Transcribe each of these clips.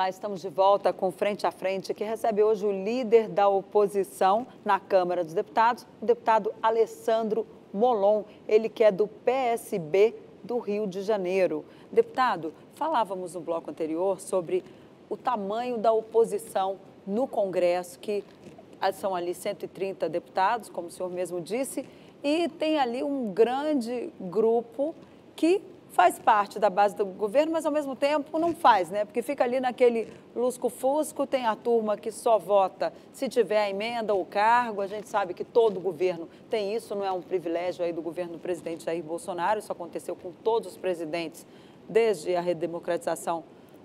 lá, estamos de volta com Frente a Frente, que recebe hoje o líder da oposição na Câmara dos Deputados, o deputado Alessandro Molon, ele que é do PSB do Rio de Janeiro. Deputado, falávamos no bloco anterior sobre o tamanho da oposição no Congresso, que são ali 130 deputados, como o senhor mesmo disse, e tem ali um grande grupo que faz parte da base do governo, mas ao mesmo tempo não faz, né? Porque fica ali naquele lusco-fusco, tem a turma que só vota se tiver a emenda ou cargo. A gente sabe que todo governo tem isso, não é um privilégio aí do governo do presidente Jair Bolsonaro, isso aconteceu com todos os presidentes desde a redemocratização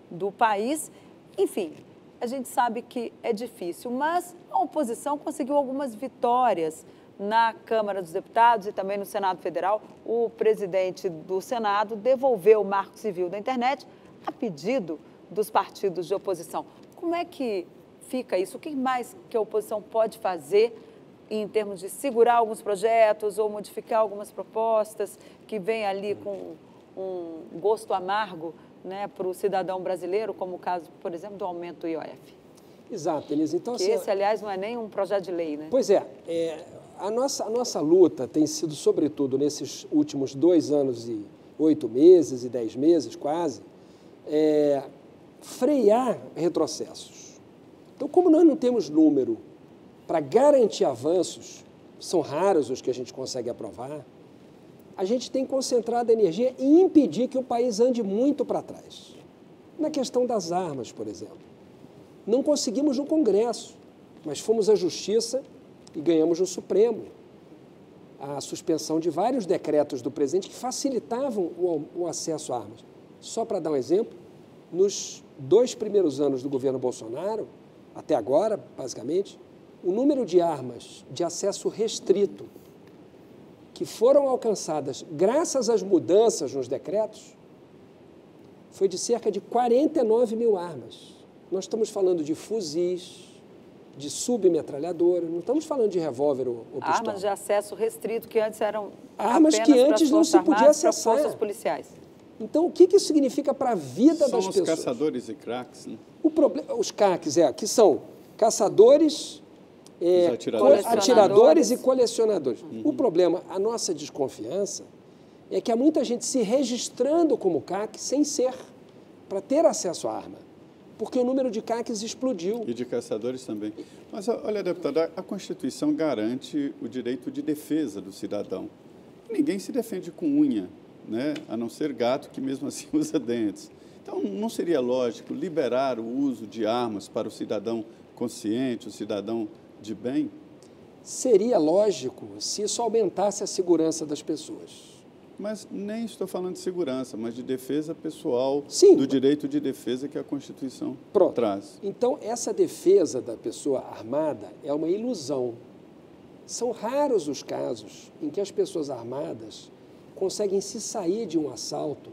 do país. Enfim, a gente sabe que é difícil, mas a oposição conseguiu algumas vitórias na Câmara dos Deputados e também no Senado Federal. O presidente do Senado devolveu o Marco Civil da Internet a pedido dos partidos de oposição. Como é que fica isso? O que mais que a oposição pode fazer em termos de segurar alguns projetos ou modificar algumas propostas que vêm ali com um gosto amargo, né, para o cidadão brasileiro, como o caso, por exemplo, do aumento do IOF? Exato, Denise. Então, que esse, aliás, não é nem um projeto de lei, né? Pois é. A nossa luta tem sido, sobretudo, nesses últimos 2 anos e 8 meses e 10 meses, quase, frear retrocessos. Então, como nós não temos número para garantir avanços, são raros os que a gente consegue aprovar, a gente tem concentrado a energia em impedir que o país ande muito para trás. Na questão das armas, por exemplo. Não conseguimos no Congresso, mas fomos à Justiça e ganhamos no Supremo a suspensão de vários decretos do presidente que facilitavam o acesso a armas. Só para dar um exemplo, nos 2 primeiros anos do governo Bolsonaro, até agora, basicamente, o número de armas de acesso restrito que foram alcançadas graças às mudanças nos decretos foi de cerca de 49 mil armas. Nós estamos falando de fuzis, de submetralhadora, não estamos falando de revólver ou pistola. Armas de acesso restrito, que antes eram armas que antes não se podia acessar. Forças policiais. Então, o que isso significa para a vida das pessoas? São os caçadores e craques, né? Os CACs, que são caçadores, atiradores e colecionadores. O problema, a nossa desconfiança, é que há muita gente se registrando como CAC sem ser, para ter acesso à arma. Porque o número de CACs explodiu. E de caçadores também. Mas, olha, deputado, a Constituição garante o direito de defesa do cidadão. Ninguém se defende com unha, né? A não ser gato, que mesmo assim usa dentes. Então, não seria lógico liberar o uso de armas para o cidadão consciente, o cidadão de bem? Seria lógico se isso aumentasse a segurança das pessoas. Mas nem estou falando de segurança, mas de defesa pessoal, sim, do direito de defesa que a Constituição traz. Então, essa defesa da pessoa armada é uma ilusão. São raros os casos em que as pessoas armadas conseguem se sair de um assalto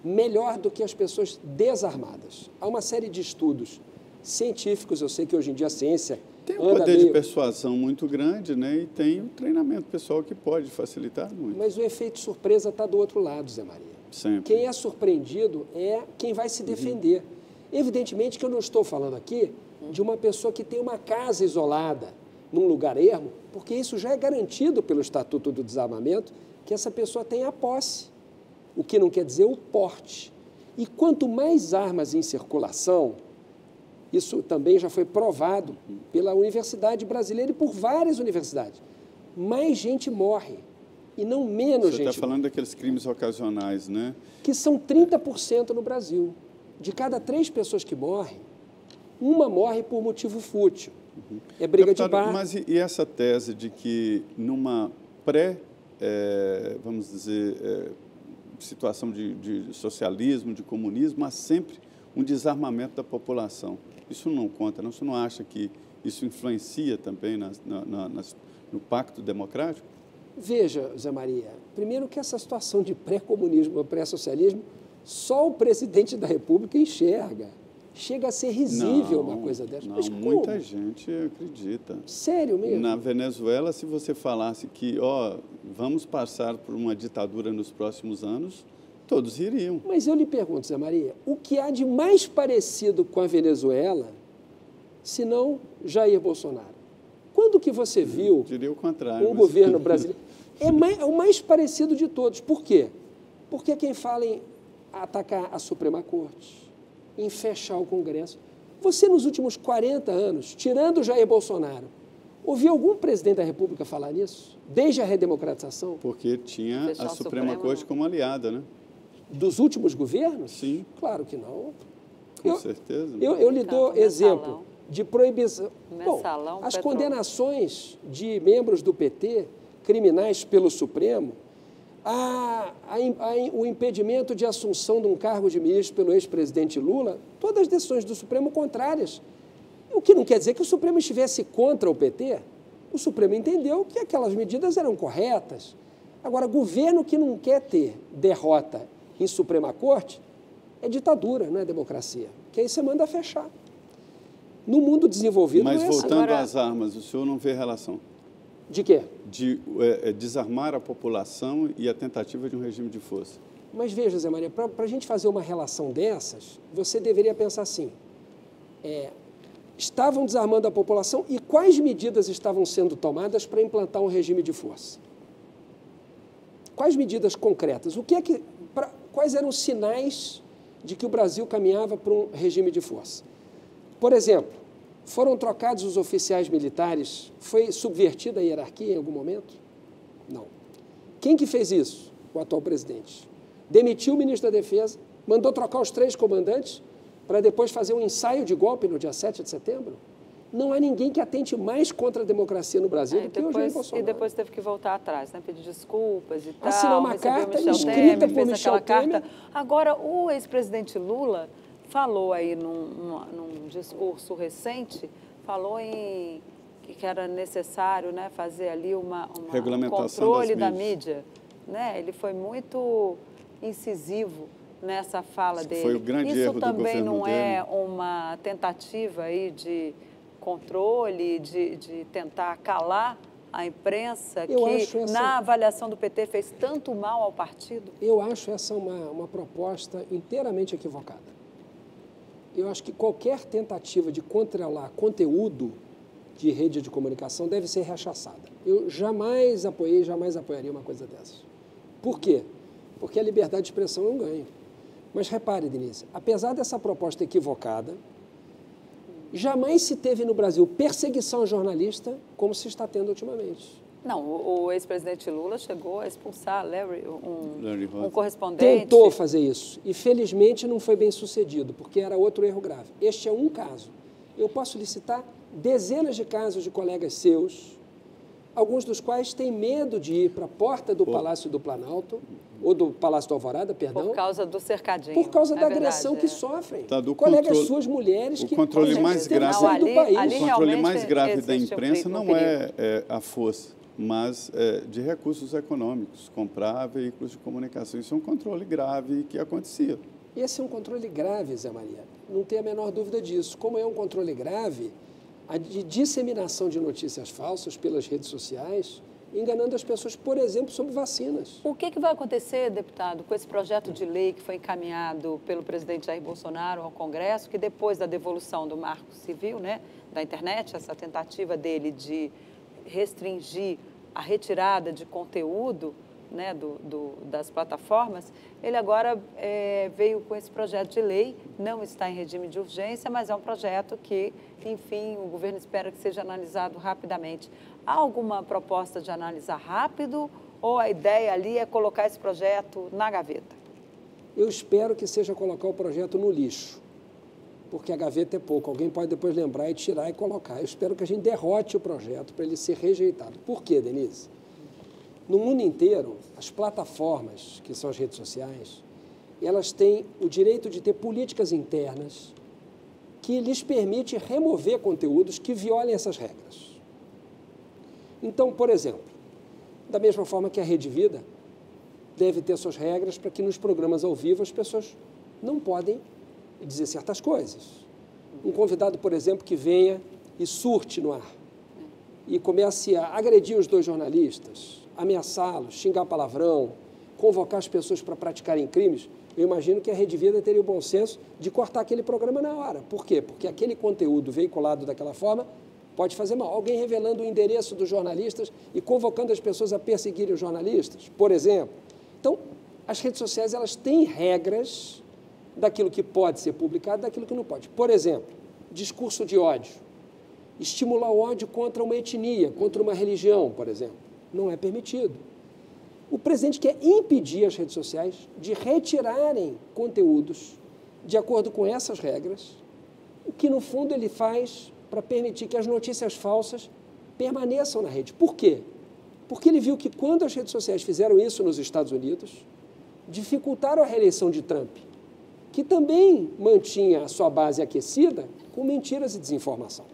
melhor do que as pessoas desarmadas. Há uma série de estudos científicos, eu sei que hoje em dia a ciência tem um poder de persuasão muito grande, né? E tem um treinamento pessoal que pode facilitar muito. Mas o efeito surpresa está do outro lado, Zé Maria. Sempre. Quem é surpreendido é quem vai se defender. Evidentemente que eu não estou falando aqui de uma pessoa que tem uma casa isolada, num lugar ermo, porque isso já é garantido pelo Estatuto do Desarmamento, que essa pessoa tenha a posse, o que não quer dizer o porte. E quanto mais armas em circulação, isso também já foi provado pela Universidade Brasileira e por várias universidades. Mais gente morre e não menos gente. Você está falando daqueles crimes ocasionais, né? Que são 30% no Brasil. De cada 3 pessoas que morrem, uma morre por motivo fútil. É briga de bar. Mas e essa tese de que numa vamos dizer, situação de socialismo, de comunismo, há sempre um desarmamento da população? Isso não conta, não? Você não acha que isso influencia também no pacto democrático? Veja, Zé Maria, primeiro que essa situação de pré-comunismo ou pré-socialismo, só o presidente da República enxerga. Chega a ser risível uma coisa dessa. Não, muita gente acredita. Sério mesmo? Na Venezuela, se você falasse que, vamos passar por uma ditadura nos próximos anos, Todos iriam. Mas eu lhe pergunto, Zé Maria, o que há de mais parecido com a Venezuela, se não Jair Bolsonaro? Quando que você viu Diria o contrário, um governo brasileiro? É o mais parecido de todos. Por quê? Porque é quem fala em atacar a Suprema Corte, em fechar o Congresso. Você, nos últimos 40 anos, tirando Jair Bolsonaro, ouviu algum presidente da República falar nisso? Desde a redemocratização? Porque tinha Fechar a o Suprema Supremo, Corte não. como aliada, né? Dos últimos governos? Sim. Claro que não. Com certeza. Eu lhe dou Mensalão. exemplo de proibição. Mensalão, Bom, as petróleo. condenações de membros do PT, criminais pelo Supremo, o impedimento de assunção de um cargo de ministro pelo ex-presidente Lula, todas as decisões do Supremo contrárias. O que não quer dizer que o Supremo estivesse contra o PT. O Supremo entendeu que aquelas medidas eram corretas. Agora, governo que não quer ter derrota em Suprema Corte é ditadura, não é democracia. Que aí você manda fechar. No mundo desenvolvido Mas não é assim. voltando Agora- às armas, o senhor não vê relação De quê? de desarmar a população e a tentativa de um regime de força? Mas veja, Zé Maria, para a gente fazer uma relação dessas, você deveria pensar assim, estavam desarmando a população e quais medidas estavam sendo tomadas para implantar um regime de força? Quais medidas concretas? Quais eram os sinais de que o Brasil caminhava para um regime de força? Por exemplo, foram trocados os oficiais militares? Foi subvertida a hierarquia em algum momento? Não. Quem que fez isso? O atual presidente. Demitiu o ministro da Defesa, mandou trocar os 3 comandantes para depois fazer um ensaio de golpe no dia 7 de setembro? Não há ninguém que atente mais contra a democracia no Brasil do que o Jair Bolsonaro. E depois teve que voltar atrás, né? Pedir desculpas e tal. Assinar uma recebeu carta Michel escrita Temer, por fez Michel aquela Temer. carta. Agora, o ex-presidente Lula falou aí num discurso recente, falou que era necessário, né, fazer ali um Regulamentação controle das da mídias. mídia. Né? Ele foi muito incisivo nessa fala dele. Foi o grande Isso erro do também governo não é dele. uma tentativa aí de controle, de tentar calar a imprensa, na avaliação do PT fez tanto mal ao partido? Eu acho essa uma proposta inteiramente equivocada. Eu acho que qualquer tentativa de controlar conteúdo de rede de comunicação deve ser rechaçada. Eu jamais apoiaria uma coisa dessas. Por quê? Porque a liberdade de expressão é um ganho. Mas repare, Denise, apesar dessa proposta equivocada, jamais se teve no Brasil perseguição a jornalista como se está tendo ultimamente. Não, o ex-presidente Lula chegou a expulsar um correspondente. Tentou fazer isso e, felizmente, não foi bem sucedido, porque era outro erro grave. Este é um caso. Eu posso lhe citar dezenas de casos de colegas seus, alguns dos quais têm medo de ir para a porta do Palácio do Planalto, ou do Palácio do Alvorada, perdão. Por causa do cercadinho. Por causa da agressão que sofrem. Tá, colegas suas mulheres que... O controle mais grave do país. O controle mais grave da imprensa não é a força, mas de recursos econômicos, comprar veículos de comunicação. Isso é um controle grave que acontecia. Esse é um controle grave, Zé Maria. Não tem a menor dúvida disso. Como é um controle grave, a de disseminação de notícias falsas pelas redes sociais, enganando as pessoas, por exemplo, sobre vacinas. O que vai acontecer, deputado, com esse projeto de lei que foi encaminhado pelo presidente Jair Bolsonaro ao Congresso, que depois da devolução do Marco Civil, né, da internet, essa tentativa dele de restringir a retirada de conteúdo, né, das plataformas, ele agora veio com esse projeto de lei, não está em regime de urgência, mas é um projeto que, enfim, o governo espera que seja analisado rapidamente. Há alguma proposta de analisar rápido ou a ideia ali é colocar esse projeto na gaveta? Eu espero que seja colocar o projeto no lixo, porque a gaveta é pouco. Alguém pode depois lembrar e tirar e colocar. Eu espero que a gente derrote o projeto para ele ser rejeitado. Por quê, Denise? No mundo inteiro, as plataformas, que são as redes sociais, elas têm o direito de ter políticas internas que lhes permite remover conteúdos que violem essas regras. Então, por exemplo, da mesma forma que a Rede Vida deve ter suas regras para que nos programas ao vivo as pessoas não podem dizer certas coisas. Um convidado, por exemplo, que venha e surte no ar e comece a agredir os 2 jornalistas, ameaçá-los, xingar palavrão, convocar as pessoas para praticarem crimes, eu imagino que a Rede Vida teria o bom senso de cortar aquele programa na hora. Por quê? Porque aquele conteúdo veiculado daquela forma pode fazer mal. Alguém revelando o endereço dos jornalistas e convocando as pessoas a perseguirem os jornalistas, por exemplo. Então, as redes sociais elas têm regras daquilo que pode ser publicado e daquilo que não pode. Por exemplo, discurso de ódio. Estimular o ódio contra uma etnia, contra uma religião, por exemplo. Não é permitido. O presidente quer impedir as redes sociais de retirarem conteúdos de acordo com essas regras, o que, no fundo, ele faz para permitir que as notícias falsas permaneçam na rede. Por quê? Porque ele viu que quando as redes sociais fizeram isso nos Estados Unidos, dificultaram a reeleição de Trump, que também mantinha a sua base aquecida com mentiras e desinformação.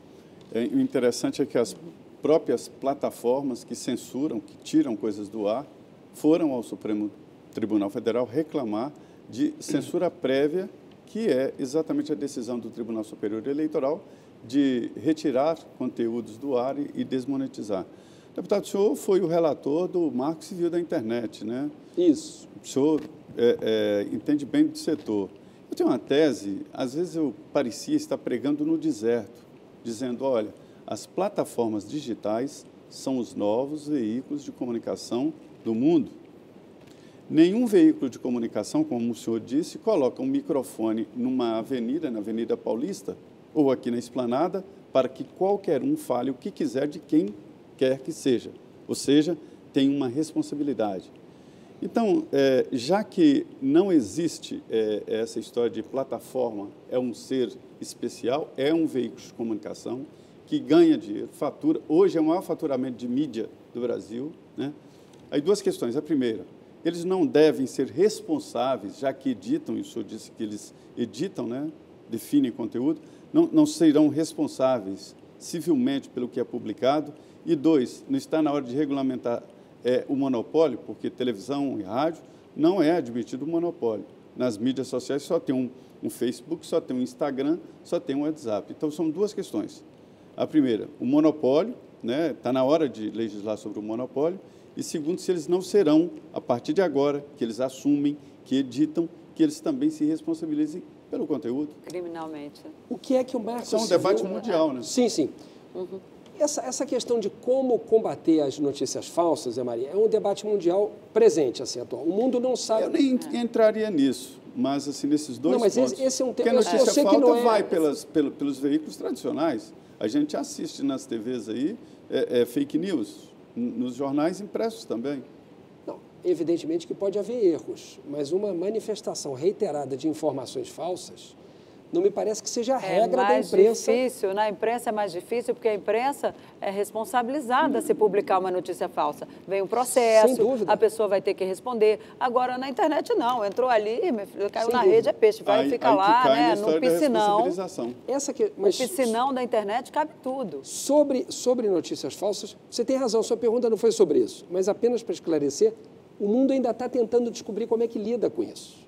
O interessante é que as próprias plataformas que censuram, que tiram coisas do ar, foram ao Supremo Tribunal Federal reclamar de censura prévia, que é exatamente a decisão do Tribunal Superior Eleitoral de retirar conteúdos do ar e desmonetizar. Deputado, o senhor foi o relator do Marco Civil da Internet, né? Isso. O senhor entende bem do setor. Eu tenho uma tese, às vezes eu parecia estar pregando no deserto, dizendo, olha, as plataformas digitais são os novos veículos de comunicação do mundo. Nenhum veículo de comunicação, como o senhor disse, coloca um microfone numa avenida, na Avenida Paulista, ou aqui na Esplanada, para que qualquer um fale o que quiser de quem quer que seja. Ou seja, tem uma responsabilidade. Então, já que não existe essa história de plataforma, é um ser especial, é um veículo de comunicação que ganha dinheiro, fatura, hoje é o maior faturamento de mídia do Brasil, né? Aí duas questões. A primeira, eles não devem ser responsáveis, já que editam, e o senhor disse que eles editam, né? Definem conteúdo, não serão responsáveis civilmente pelo que é publicado. E dois, não está na hora de regulamentar o monopólio, porque televisão e rádio não é admitido o monopólio. Nas mídias sociais só tem um Facebook, só tem um Instagram, só tem um WhatsApp. Então, são duas questões. A primeira, o monopólio, né? Está na hora de legislar sobre o monopólio. E segundo, se eles não serão, a partir de agora, que eles assumem, que editam, que eles também se responsabilizem pelo conteúdo. Criminalmente. O que é que o Marco Isso é um Civil... debate mundial, né? Sim, sim. Uhum. Essa questão de como combater as notícias falsas, Zé Maria, é um debate mundial presente, assim, atual. O mundo não sabe... Eu nem entraria nisso, mas, assim, nesses dois pontos... Não, mas esse é um tema... Porque a notícia falta não é... vai pelos veículos tradicionais. A gente assiste nas TVs aí fake news, nos jornais impressos também. Não, evidentemente que pode haver erros, mas uma manifestação reiterada de informações falsas não me parece que seja a regra da imprensa. É mais difícil, na imprensa é mais difícil, porque a imprensa é responsabilizada se publicar uma notícia falsa. Vem um processo, sem dúvida, a pessoa vai ter que responder. Agora, na internet, não. Entrou ali, caiu sem na dúvida. rede, é peixe. Vai ficar lá, né, no piscinão. Mas no piscinão da internet cabe tudo. Sobre notícias falsas, você tem razão, sua pergunta não foi sobre isso, mas apenas para esclarecer, o mundo ainda está tentando descobrir como é que lida com isso.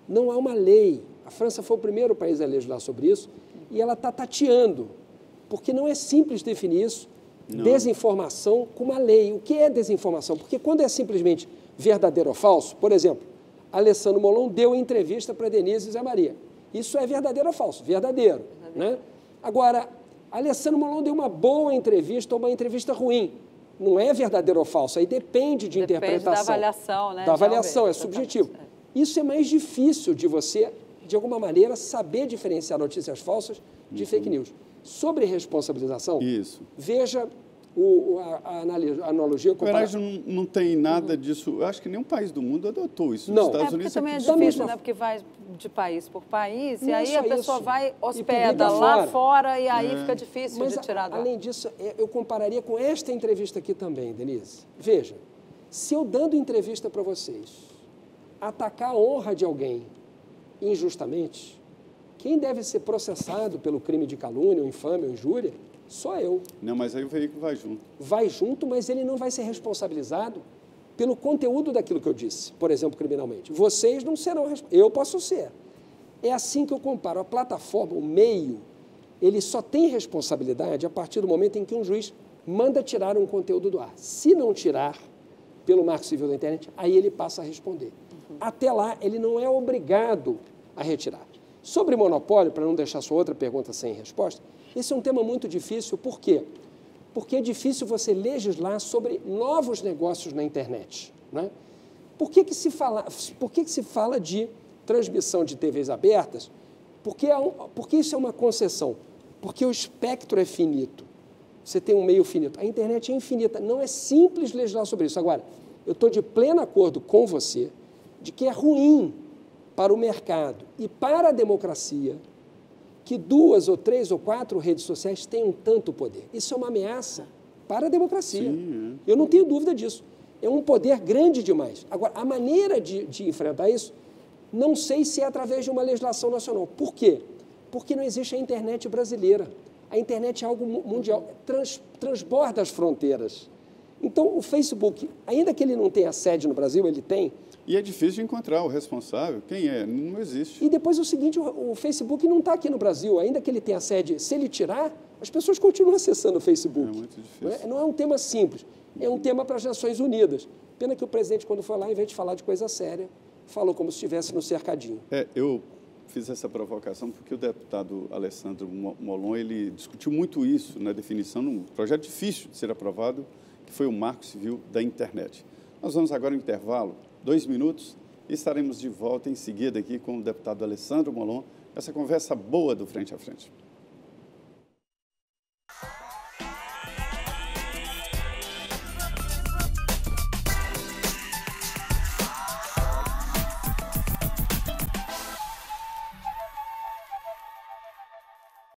Não há uma lei. A França foi o primeiro país a legislar sobre isso e ela está tateando, porque não é simples definir isso, desinformação, com uma lei. O que é desinformação? Porque quando é simplesmente verdadeiro ou falso, por exemplo, Alessandro Molon deu entrevista para Denise e Zé Maria. Isso é verdadeiro ou falso? Verdadeiro. Né? Agora, Alessandro Molon deu uma boa entrevista ou uma entrevista ruim. Não é verdadeiro ou falso, aí depende de interpretação. Da avaliação, né? Da avaliação, é subjetivo. Isso é mais difícil de você, de alguma maneira, saber diferenciar notícias falsas de fake news. Sobre responsabilização, veja a analogia comparada. Na verdade, não tem nada disso. Eu acho que nenhum país do mundo adotou isso. Não. Nos Estados Unidos também é difícil, né? Porque vai de país por país, e aí a pessoa vai, hospeda lá fora, e aí fica difícil de tirar do ar. Além disso, eu compararia com esta entrevista aqui também, Denise. Veja, se eu dando entrevista para vocês, atacar a honra de alguém injustamente, quem deve ser processado pelo crime de calúnia, ou infâmia, ou injúria, sou eu. Não, mas aí o veículo vai junto. Vai junto, mas ele não vai ser responsabilizado pelo conteúdo daquilo que eu disse, por exemplo, criminalmente. Vocês não serão responsáveis, eu posso ser. É assim que eu comparo. A plataforma, o meio, ele só tem responsabilidade a partir do momento em que um juiz manda tirar um conteúdo do ar. Se não tirar, pelo Marco Civil da Internet, aí ele passa a responder. Até lá, ele não é obrigado a retirar. Sobre monopólio, para não deixar sua outra pergunta sem resposta, esse é um tema muito difícil. Por quê? Porque é difícil você legislar sobre novos negócios na internet, né? Por que se fala de transmissão de TVs abertas? Porque isso é uma concessão. Porque o espectro é finito. Você tem um meio finito. A internet é infinita. Não é simples legislar sobre isso. Agora, eu estou de pleno acordo com você de que é ruim para o mercado e para a democracia que 2 ou 3 ou 4 redes sociais tenham tanto poder. Isso é uma ameaça para a democracia. Sim, Eu não tenho dúvida disso. É um poder grande demais. Agora, a maneira de enfrentar isso, não sei se é através de uma legislação nacional. Por quê? Porque não existe a internet brasileira. A internet é algo mundial, transborda as fronteiras. Então, o Facebook, ainda que ele não tenha sede no Brasil, ele tem. E é difícil de encontrar o responsável. Quem é? Não existe. E depois é o seguinte, o Facebook não está aqui no Brasil, ainda que ele tenha sede. Se ele tirar, as pessoas continuam acessando o Facebook. É muito difícil. Não é um tema simples, é um tema para as Nações Unidas. Pena que o presidente, quando foi lá, em vez de falar de coisa séria, falou como se estivesse no cercadinho. Eu fiz essa provocação porque o deputado Alessandro Molon, ele discutiu muito isso na definição de um projeto difícil de ser aprovado, que foi o Marco Civil da Internet. Nós vamos agora ao intervalo, 2 minutos, e estaremos de volta em seguida aqui com o deputado Alessandro Molon, essa conversa boa do Frente a Frente.